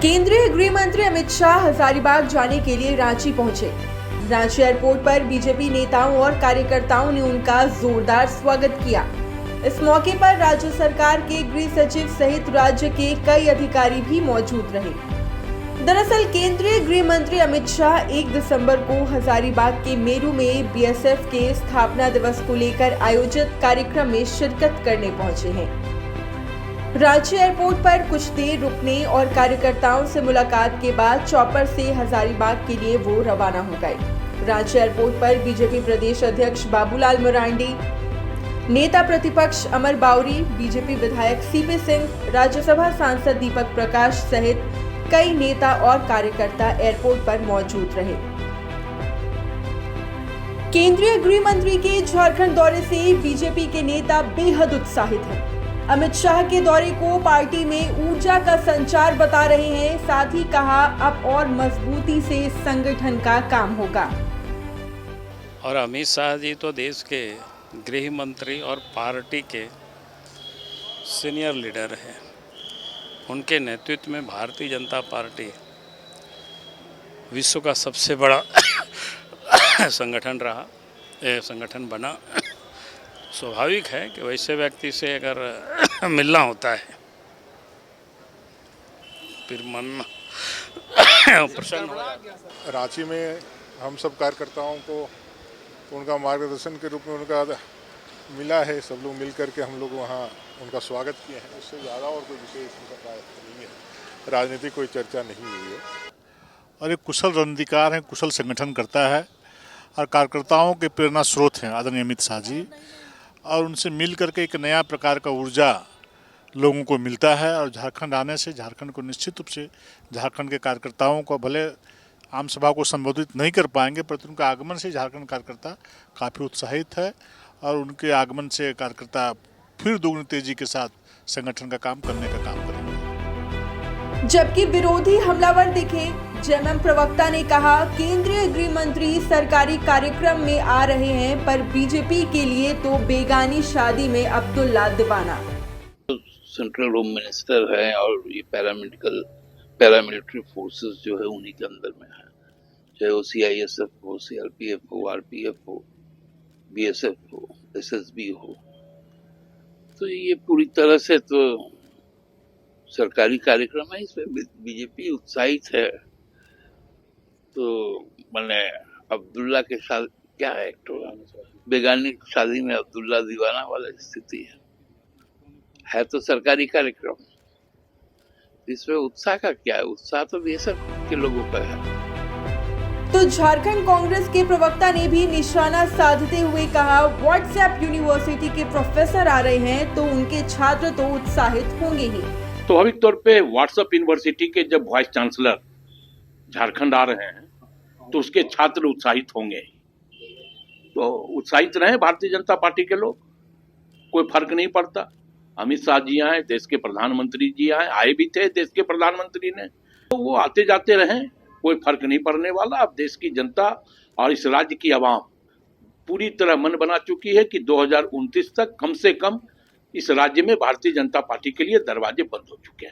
केंद्रीय गृह मंत्री अमित शाह हजारीबाग जाने के लिए रांची पहुंचे। रांची एयरपोर्ट पर बीजेपी नेताओं और कार्यकर्ताओं ने उनका जोरदार स्वागत किया। इस मौके पर राज्य सरकार के गृह सचिव सहित राज्य के कई अधिकारी भी मौजूद रहे। दरअसल केंद्रीय गृह मंत्री अमित शाह 1 दिसंबर को हजारीबाग के मेरू में बीएसएफ के स्थापना दिवस को लेकर आयोजित कार्यक्रम में शिरकत करने पहुंचे हैं। रांची एयरपोर्ट पर कुछ देर रुकने और कार्यकर्ताओं से मुलाकात के बाद चॉपर से हजारीबाग के लिए वो रवाना हो गए। रांची एयरपोर्ट पर बीजेपी प्रदेश अध्यक्ष बाबूलाल मरांडी, नेता प्रतिपक्ष अमर बावरी, बीजेपी विधायक सीपी सिंह, राज्यसभा सांसद दीपक प्रकाश सहित कई नेता और कार्यकर्ता एयरपोर्ट पर मौजूद रहे। केंद्रीय गृह मंत्री के झारखंड दौरे से बीजेपी के नेता बेहद उत्साहित हैं। अमित शाह के दौरे को पार्टी में ऊर्जा का संचार बता रहे हैं। साथ ही कहा, अब और मजबूती से संगठन का काम होगा। और अमित शाह जी तो देश के गृह मंत्री और पार्टी के सीनियर लीडर हैं। उनके नेतृत्व में भारतीय जनता पार्टी विश्व का सबसे बड़ा संगठन बना। स्वाभाविक है कि वैसे व्यक्ति से अगर मिलना होता है फिर मन प्रसन्न हो जाता है। रांची में हम सब कार्यकर्ताओं को उनका मार्गदर्शन के रूप में उनका मिला है। सब लोग मिल करके हम लोग वहाँ उनका स्वागत किए हैं। इससे ज़्यादा और कोई विशेष उनका नहीं है। राजनीतिक कोई चर्चा नहीं हुई है। और एक कुशल रणनीतिकार है, कुशल संगठन करता है और कार्यकर्ताओं के प्रेरणा स्रोत हैं आदरणीय अमित शाह जी। और उनसे मिल करके एक नया प्रकार का ऊर्जा लोगों को मिलता है। और झारखंड आने से झारखंड को निश्चित रूप से झारखंड के कार्यकर्ताओं को भले आम सभा को संबोधित नहीं कर पाएंगे, परंतु उनका आगमन से झारखंड कार्यकर्ता काफ़ी उत्साहित है। और उनके आगमन से कार्यकर्ता फिर दोगुनी तेजी के साथ संगठन का काम करने का काम करेंगे। जबकि विरोधी हमलावर दिखे, जेएमएम प्रवक्ता ने कहा, केंद्रीय गृह मंत्री सरकारी कार्यक्रम में आ रहे हैं, पर बीजेपी के लिए तो बेगानी शादी में अब्दुल्ला दीवाना। सेंट्रल होम मिनिस्टर है और ये पैरामिलिट्री फोर्सेस जो है उन्हीं के अंदर में है, चाहे वो सीआईएसएफ हो, सीआरपीएफ हो, आरपीएफ हो, बीएसएफ हो, एसएसबी हो। तो ये पूरी तरह से तो सरकारी कार्यक्रम है, इसमें बीजेपी उत्साहित है। तो मैंने अब्दुल्ला के साथ क्या है, तो बेगानी शादी में अब्दुल्ला दीवाना वाला स्थिति है तो सरकारी कार्यक्रम। इसमें उत्साह का क्या है? उत्साह तो बीएसएफ के लोगों का है। तो झारखंड कांग्रेस के प्रवक्ता ने भी निशाना साधते हुए कहा, व्हाट्सएप यूनिवर्सिटी के प्रोफेसर आ रहे हैं तो उनके छात्र तो उत्साहित होंगे ही। स्वाभाविक तौर पे व्हाट्सएप यूनिवर्सिटी के जब वाइस चांसलर झारखंड आ रहे हैं तो उसके छात्र उत्साहित होंगे। तो उत्साहित रहे भारतीय जनता पार्टी के लोग, कोई फर्क नहीं पड़ता। अमित शाह जी आए, देश के प्रधानमंत्री जी आए भी थे देश के प्रधानमंत्री ने, तो वो आते जाते रहे, कोई फर्क नहीं पड़ने वाला। अब देश की जनता और इस राज्य की आवाम पूरी तरह मन बना चुकी है कि 2029 तक कम से कम इस राज्य में भारतीय जनता पार्टी के लिए दरवाजे बंद हो चुके हैं।